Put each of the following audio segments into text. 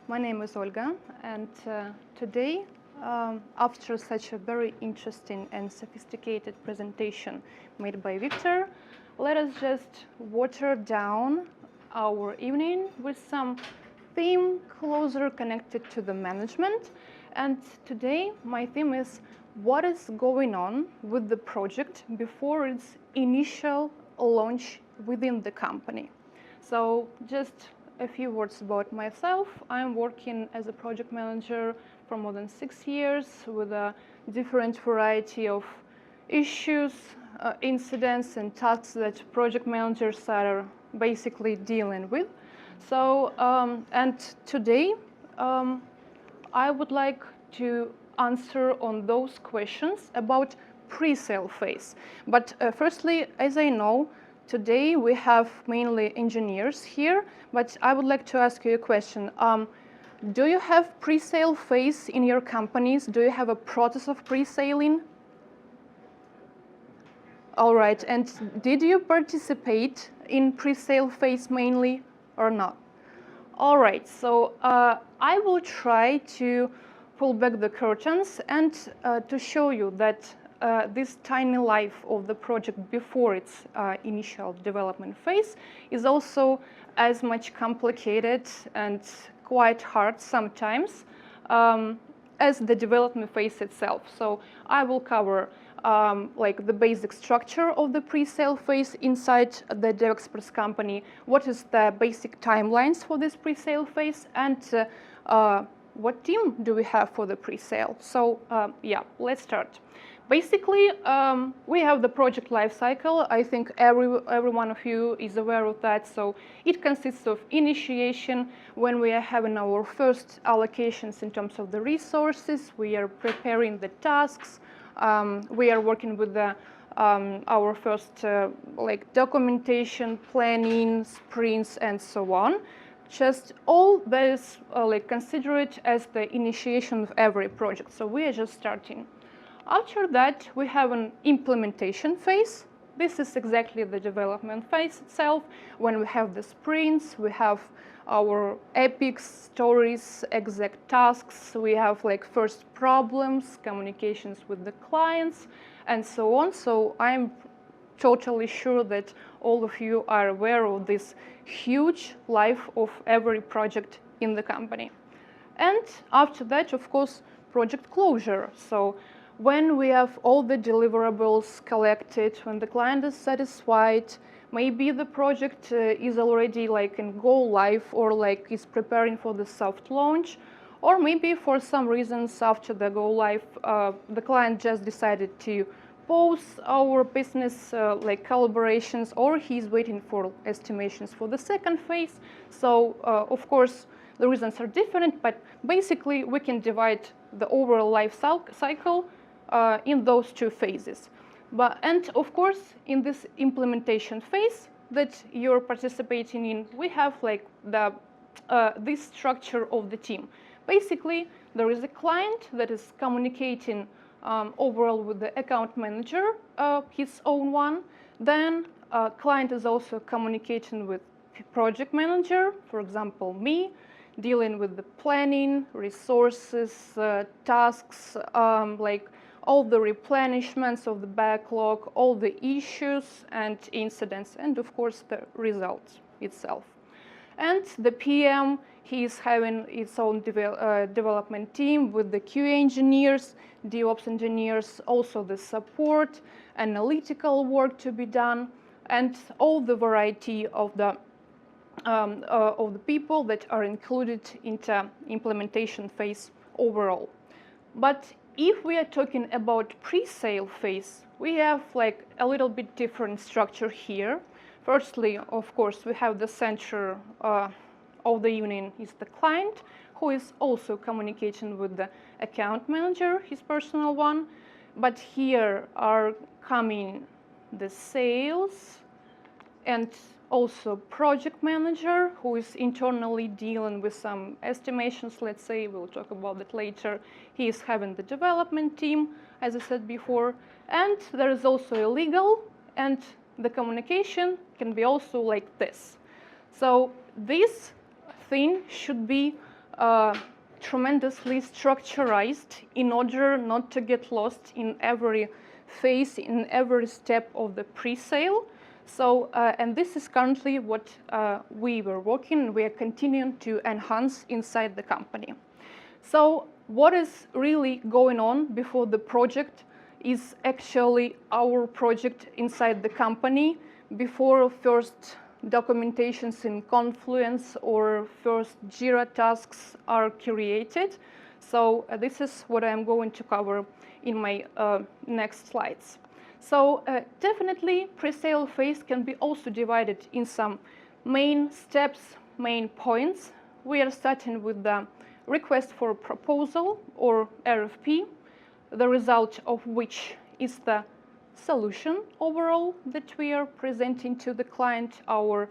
My name is Olga, and today, after such a very interesting and sophisticated presentation made by Victor, let us just water down our evening with some theme closer connected to the management. And today, my theme is what is going on with the project before its initial launch within the company. So just a few words about myself. I'm working as a project manager for more than 6 years with a different variety of issues, incidents, and tasks that project managers are basically dealing with. So, and today, I would like to answer on those questions about pre-sale phase. But firstly, as I know, today we have mainly engineers here, but I would like to ask you a question. Do you have pre-sale phase in your companies? Do you have a process of pre-saling? All right, and did you participate in pre-sale phase mainly or not? All right, so I will try to pull back the curtains and to show you that this tiny life of the project before its initial development phase is also as much complicated and quite hard sometimes as the development phase itself. So I will cover like the basic structure of the pre-sale phase inside the DevExperts company, what is the basic timelines for this pre-sale phase, and what team do we have for the pre-sale. So yeah, let's start. Basically, we have the project lifecycle. I think every one of you is aware of that. So it consists of initiation, when we are having our first allocations in terms of the resources, we are preparing the tasks, we are working with the, our first like documentation, planning, sprints, and so on. Just all this, like consider it as the initiation of every project. So we are just starting. After that, we have an implementation phase. This is exactly the development phase itself. When we have the sprints, we have our epics, stories, exact tasks. We have like first problems, communications with the clients, and so on. So I'm totally sure that all of you are aware of this huge life of every project in the company. And after that, of course, project closure. So when we have all the deliverables collected, when the client is satisfied, maybe the project is already like in go live or like is preparing for the soft launch, or maybe for some reasons after the go live, the client just decided to pause our business like collaborations, or he's waiting for estimations for the second phase. So of course, the reasons are different, but basically we can divide the overall life cycle in those two phases. And of course, in this implementation phase that you're participating in, we have like the this structure of the team. Basically, there is a client that is communicating overall with the account manager, his own one. Then client is also communicating with project manager, for example, me, dealing with the planning, resources, tasks, like all the replenishments of the backlog, all the issues and incidents, and of course the results itself. And the PM, he is having its own development team with the QA engineers, DevOps engineers, also the support, analytical work to be done, and all the variety of the people that are included into implementation phase overall. But if we are talking about pre-sale phase, we have like a little bit different structure here. Firstly, of course, we have the center of the evening is the client, who is also communicating with the account manager, his personal one. But here are coming the sales and also project manager, who is internally dealing with some estimations, let's say. We'll talk about that later. He is having the development team, as I said before. And there is also a legal, and the communication can be also like this. So this thing should be tremendously structurized in order not to get lost in every phase, in every step of the pre-sale. So, and this is currently what we were working, we are continuing to enhance inside the company. So what is really going on before the project is actually our project inside the company before first documentations in Confluence or first Jira tasks are created. So this is what I'm going to cover in my next slides. So definitely pre-sale phase can be also divided in some main steps, main points. We are starting with the request for proposal or RFP, the result of which is the solution overall that we are presenting to the client, our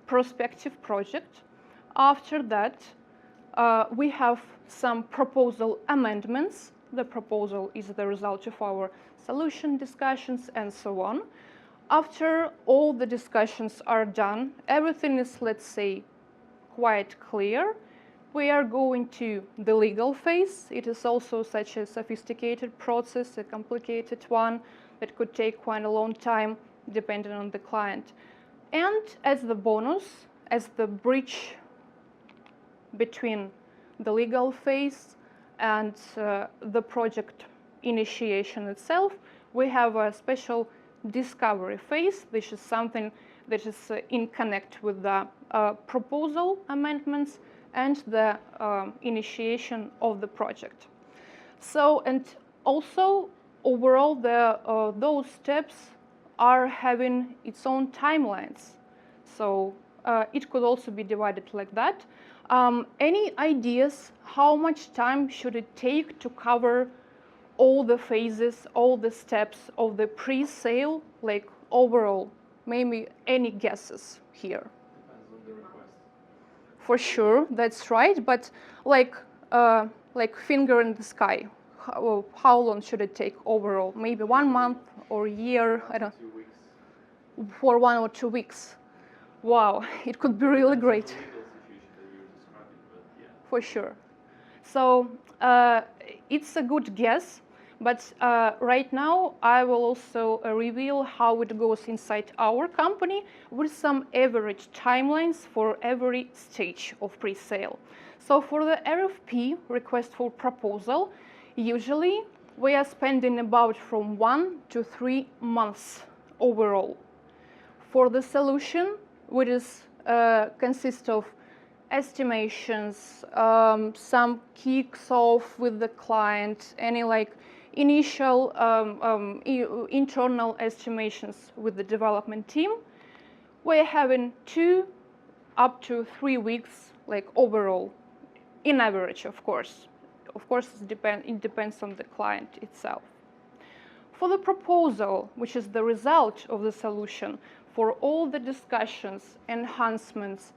prospective project. After that, we have some proposal amendments. The proposal is the result of our solution discussions and so on. After all the discussions are done, everything is, let's say, quite clear. We are going to the legal phase. It is also such a sophisticated process, a complicated one that could take quite a long time depending on the client. And as the bonus, as the bridge between the legal phase and the project initiation itself, we have a special discovery phase. This is something that is in connect with the proposal amendments and the initiation of the project. So, and also overall those steps are having its own timelines. So it could also be divided like that. Any ideas how much time should it take to cover all the phases, all the steps of the pre-sale, like overall? Maybe any guesses here? Depends on the request. For sure, that's right. But like finger in the sky, how long should it take overall? Maybe 1 month or a year? I don't. 2 weeks. For 1 or 2 weeks. Wow, it could be really great. Depends on the legal situation that you're describing, but yeah. For sure. So it's a good guess, but right now I will also reveal how it goes inside our company with some average timelines for every stage of pre-sale. So for the RFP, request for proposal, usually we are spending about from 1 to 3 months overall. For the solution, which is consists of estimations, some kicks off with the client, any like initial internal estimations with the development team. We're having 2 up to 3 weeks, like overall, in average, of course. Of course, it depends on the client itself. For the proposal, which is the result of the solution, for all the discussions, enhancements,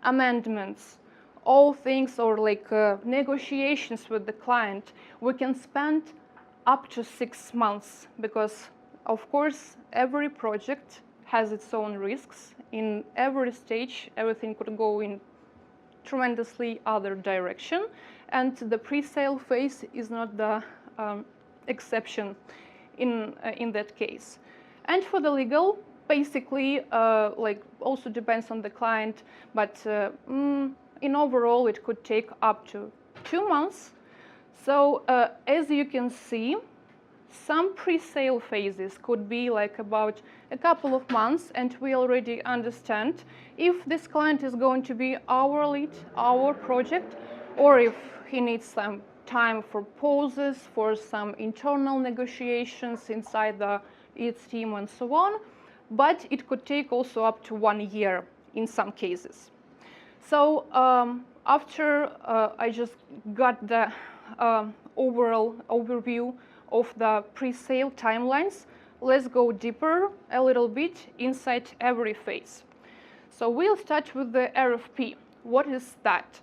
amendments, all things or like negotiations with the client, we can spend up to 6 months because, of course, every project has its own risks. In every stage, everything could go in tremendously other direction, and the pre-sale phase is not the exception in that case. And for the legal, basically, like also depends on the client, but in overall it could take up to 2 months. So as you can see, some pre-sale phases could be like about a couple of months, and we already understand if this client is going to be our lead, our project, or if he needs some time for pauses, for some internal negotiations inside its team and so on. But it could take also up to 1 year in some cases. So after I just got the overall overview of the pre-sale timelines, let's go deeper a little bit inside every phase. So we'll start with the RFP. What is that?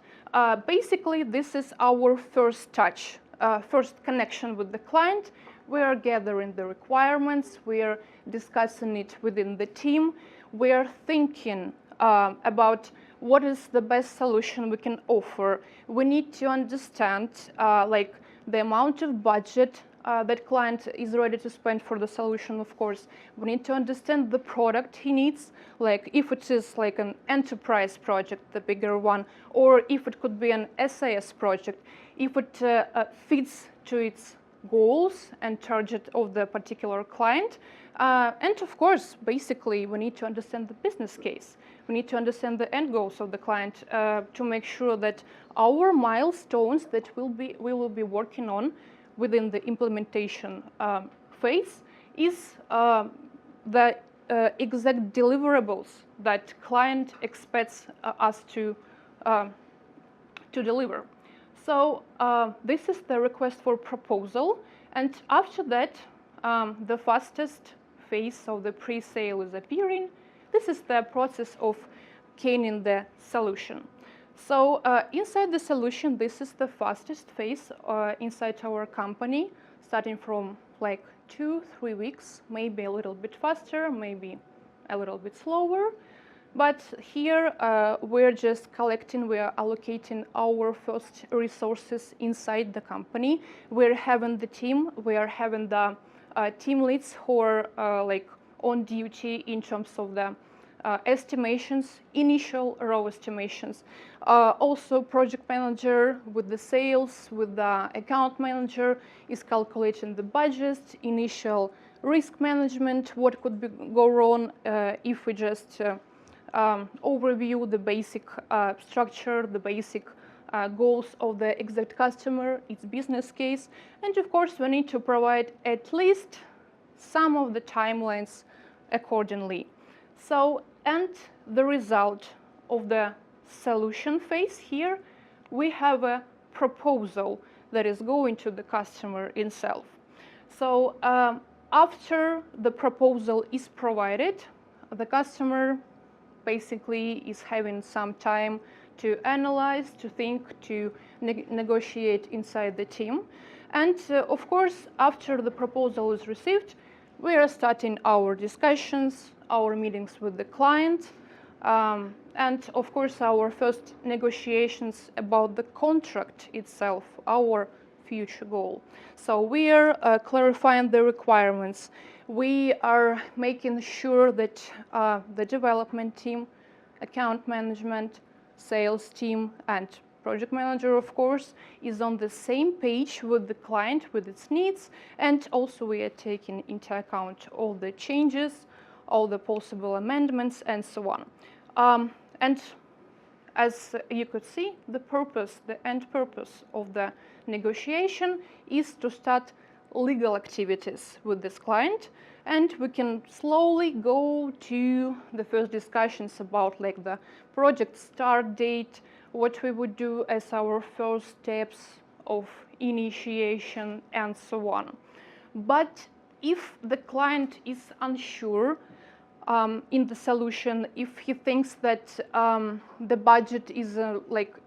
Basically, this is our first touch, first connection with the client. We are gathering the requirements, we are discussing it within the team, we are thinking about what is the best solution we can offer. We need to understand like the amount of budget that client is ready to spend for the solution, of course. We need to understand the product he needs, like if it is like an enterprise project, the bigger one, or if it could be an SAS project, if it fits to its goals and target of the particular client. And of course, basically, we need to understand the business case. We need to understand the end goals of the client to make sure that our milestones that we will be working on within the implementation phase is the exact deliverables that client expects us to deliver. So this is the request for proposal, and after that, the fastest phase of the pre-sale is appearing. This is the process of canning the solution. So inside the solution, this is the fastest phase inside our company, starting from like 2-3 weeks, maybe a little bit faster, maybe a little bit slower. But here we're just collecting, we're allocating our first resources inside the company. We're having the team, we are having the team leads who are like on duty in terms of the estimations, initial raw estimations. Also project manager with the sales, with the account manager is calculating the budget, initial risk management, what could go wrong if we just overview the basic structure, the basic goals of the exact customer, its business case, and of course we need to provide at least some of the timelines accordingly. So, and the result of the solution phase here, we have a proposal that is going to the customer himself. So after the proposal is provided, the customer basically is having some time to analyze, to think, to negotiate inside the team. And of course, after the proposal is received, we are starting our discussions, our meetings with the client, and of course our first negotiations about the contract itself, our future goal. So we are clarifying the requirements. We are making sure that the development team, account management, sales team, and project manager, of course, is on the same page with the client, with its needs, and also we are taking into account all the changes, all the possible amendments, and so on. And as you could see, the purpose, the end purpose of the negotiation is to start legal activities with this client, and we can slowly go to the first discussions about like the project start date, what we would do as our first steps of initiation, and so on. But if the client is unsure in the solution, if he thinks that the budget is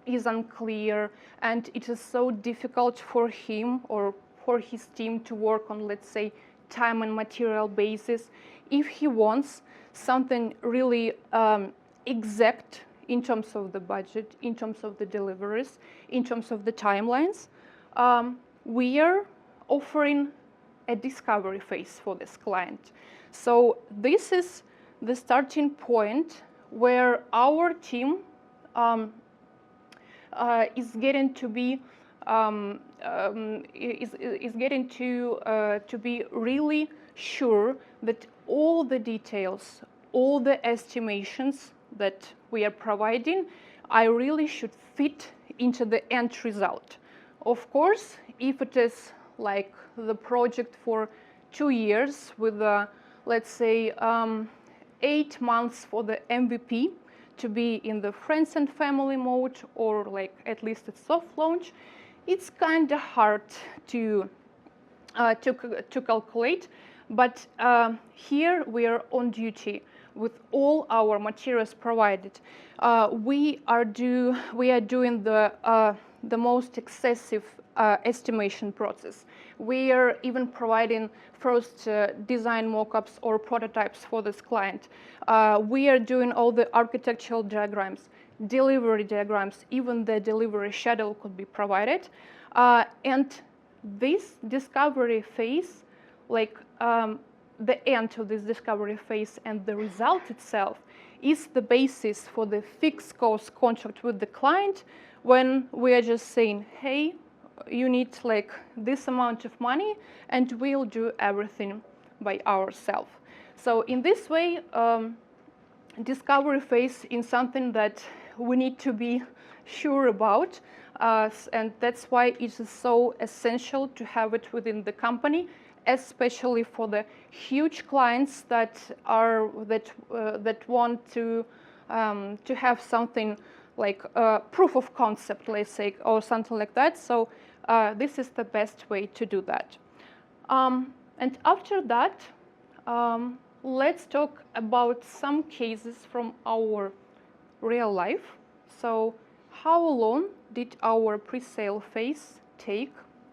is unclear and it is so difficult for him or for his team to work on, let's say, time and material basis, if he wants something really exact in terms of the budget, in terms of the deliveries, in terms of the timelines, we are offering a discovery phase for this client. So this is the starting point where our team is getting to be to be really sure that all the details, all the estimations that we are providing, I really should fit into the end result. Of course, if it is like the project for 2 years with, let's say, 8 months for the MVP to be in the friends and family mode, or like at least it's soft launch, it's kind of hard to calculate. But here we are on duty with all our materials provided. We are doing the most excessive estimation process. We are even providing first design mockups or prototypes for this client. We are doing all the architectural diagrams, delivery diagrams, even the delivery schedule could be provided. And this discovery phase, like the end of this discovery phase and the result itself, is the basis for the fixed cost contract with the client, when we are just saying, hey, you need like this amount of money and we'll do everything by ourselves. So in this way, discovery phase is something that we need to be sure about, and that's why it is so essential to have it within the company, especially for the huge clients that want to have something like proof of concept, let's say, or something like that. So this is the best way to do that. And after that, let's talk about some cases from our real life. So how long did our pre-sale phase take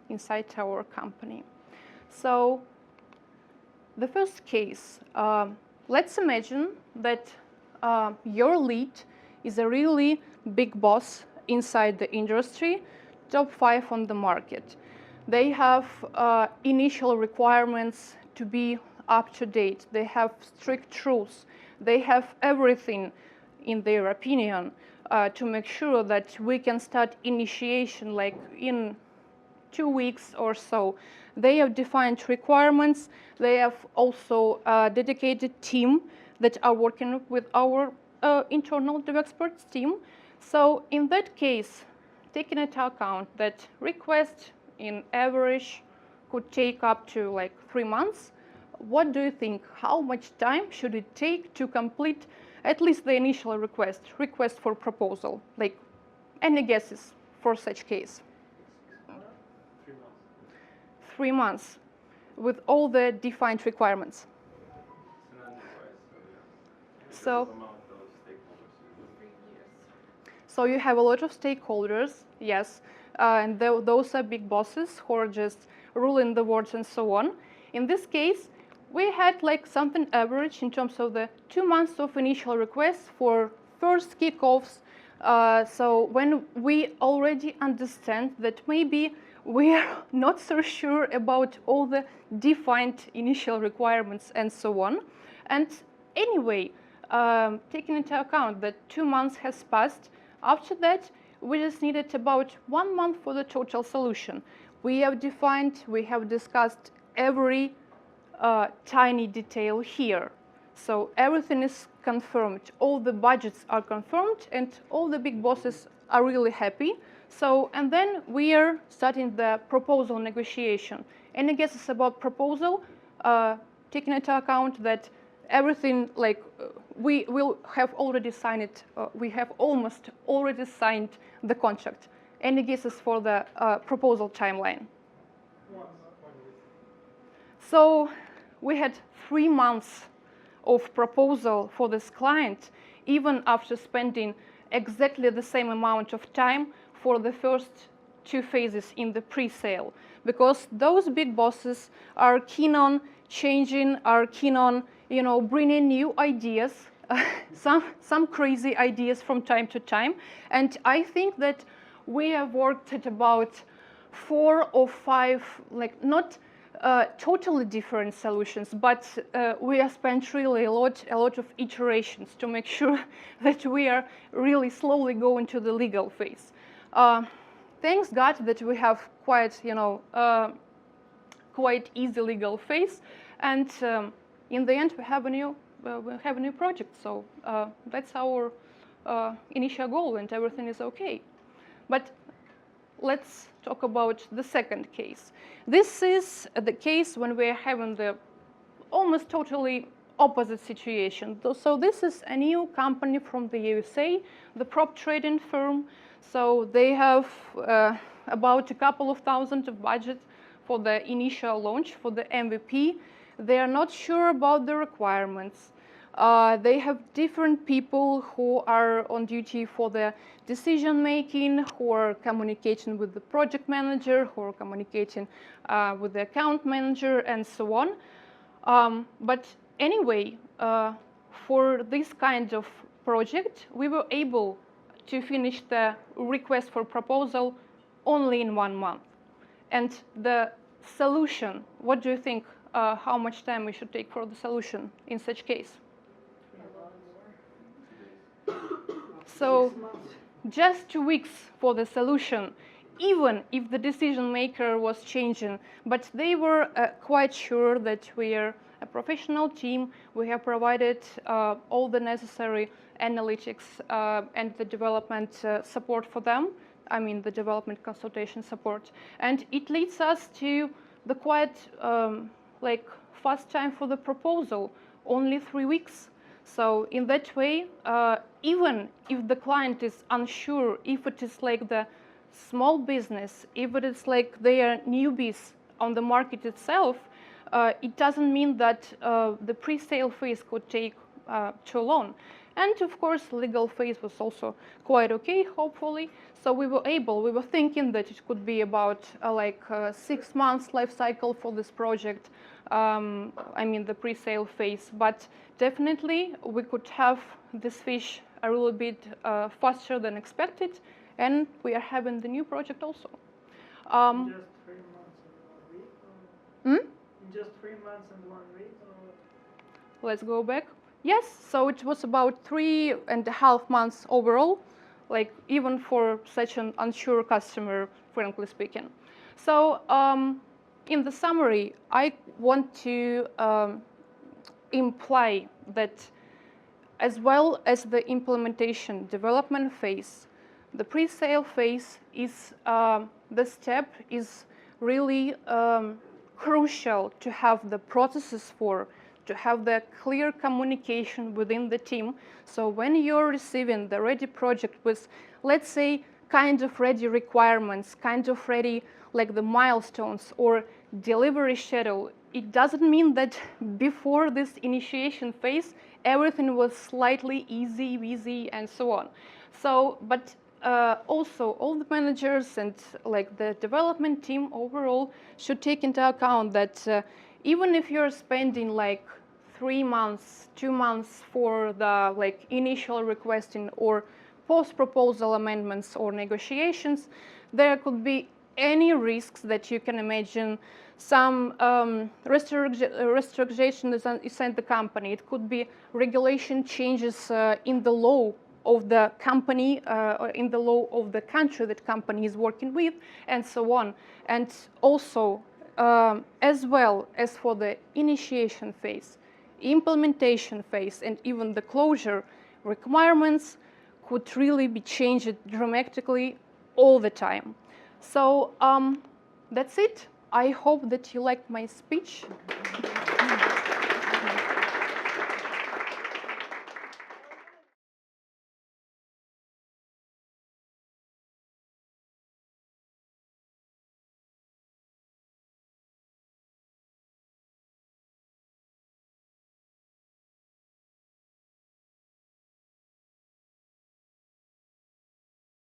inside our company? So the first case, let's imagine that your lead is a really big boss inside the industry, top 5 on the market. They have initial requirements to be up to date. They have strict rules. They have everything, in their opinion, to make sure that we can start initiation like in 2 weeks or so. They have defined requirements. They have also a dedicated team that are working with our internal dev experts team. So in that case, taking into account that request in average could take up to like 3 months, what do you think? How much time should it take to complete at least the initial request for proposal? Like, any guesses for such case? 3 months. 3 months, with all the defined requirements. It's an enterprise, So, amount of stakeholders. 3 years. so you have a lot of stakeholders, yes, and those are big bosses who are just ruling the words and so on. In this case, we had like something average in terms of the 2 months of initial requests for first kickoffs. So when we already understand that maybe we are not so sure about all the defined initial requirements and so on. And anyway, taking into account that 2 months has passed, after that, we just needed about 1 month for the total solution. We have defined, we have discussed every tiny detail here. So everything is confirmed, all the budgets are confirmed, and all the big bosses are really happy. So, and then we are starting the proposal negotiation. Any guesses about proposal? Taking into account that everything, like, we will have already signed it, we have almost already signed the contract. Any guesses for the proposal timeline? 1 week. So we had 3 months of proposal for this client, even after spending exactly the same amount of time for the first 2 phases in the pre-sale, because those big bosses are keen on changing, are keen on, you know, bringing new ideas, some crazy ideas from time to time. And I think that we have worked at about 4 or 5, like, not totally different solutions, but we have spent really a lot of iterations to make sure that we are really slowly going to the legal phase. Thanks God that we have quite, you know, quite easy legal phase, and in the end we have a new project. So that's our initial goal, and everything is okay. But let's talk about the second case. This is the case when we're having the almost totally opposite situation. So this is a new company from the USA, the prop trading firm. So they have about a couple of thousand of budget for the initial launch, for the MVP. They are not sure about the requirements. They have different people who are on duty for the decision making, who are communicating with the project manager, who are communicating with the account manager, and so on. But anyway, for this kind of project, we were able to finish the request for proposal only in 1 month. And the solution, what do you think, how much time we should take for the solution in such case? So just 2 weeks for the solution, even if the decision maker was changing, but they were quite sure that we are a professional team. We have provided all the necessary analytics and the development support for them. I mean, the development consultation support. And it leads us to the quite fast time for the proposal, only 3 weeks. So in that way, even if the client is unsure if it is like the small business, if it is like they are newbies on the market itself, it doesn't mean that the pre-sale phase could take too long. And of course, legal phase was also quite okay, hopefully. So we were thinking that it could be about 6 months life cycle for this project. I mean, the pre-sale phase. But definitely, we could have this fish a little bit faster than expected. And we are having the new project also. In just 3 months and 1 week? Or in just 3 months and 1 week? Or? Let's go back. Yes, so it was about 3.5 months overall, like even for such an unsure customer, frankly speaking. So in the summary, I want to imply that as well as the implementation development phase, the pre-sale phase is the step is really crucial to have the processes for, to have the clear communication within the team. So when you're receiving the ready project with, let's say, kind of ready requirements, kind of ready like the milestones or delivery schedule, it doesn't mean that before this initiation phase, everything was slightly easy, and so on. So, but also all the managers and like the development team overall should take into account that even if you're spending like 3 months, 2 months for the like initial requesting or post-proposal amendments or negotiations, there could be any risks that you can imagine. Some restructuration is in the company. It could be regulation changes in the law of the company, or in the law of the country that company is working with, and so on. And also, as well as for the initiation phase, implementation phase, and even the closure, requirements could really be changed dramatically all the time. So that's it. I hope that you liked my speech.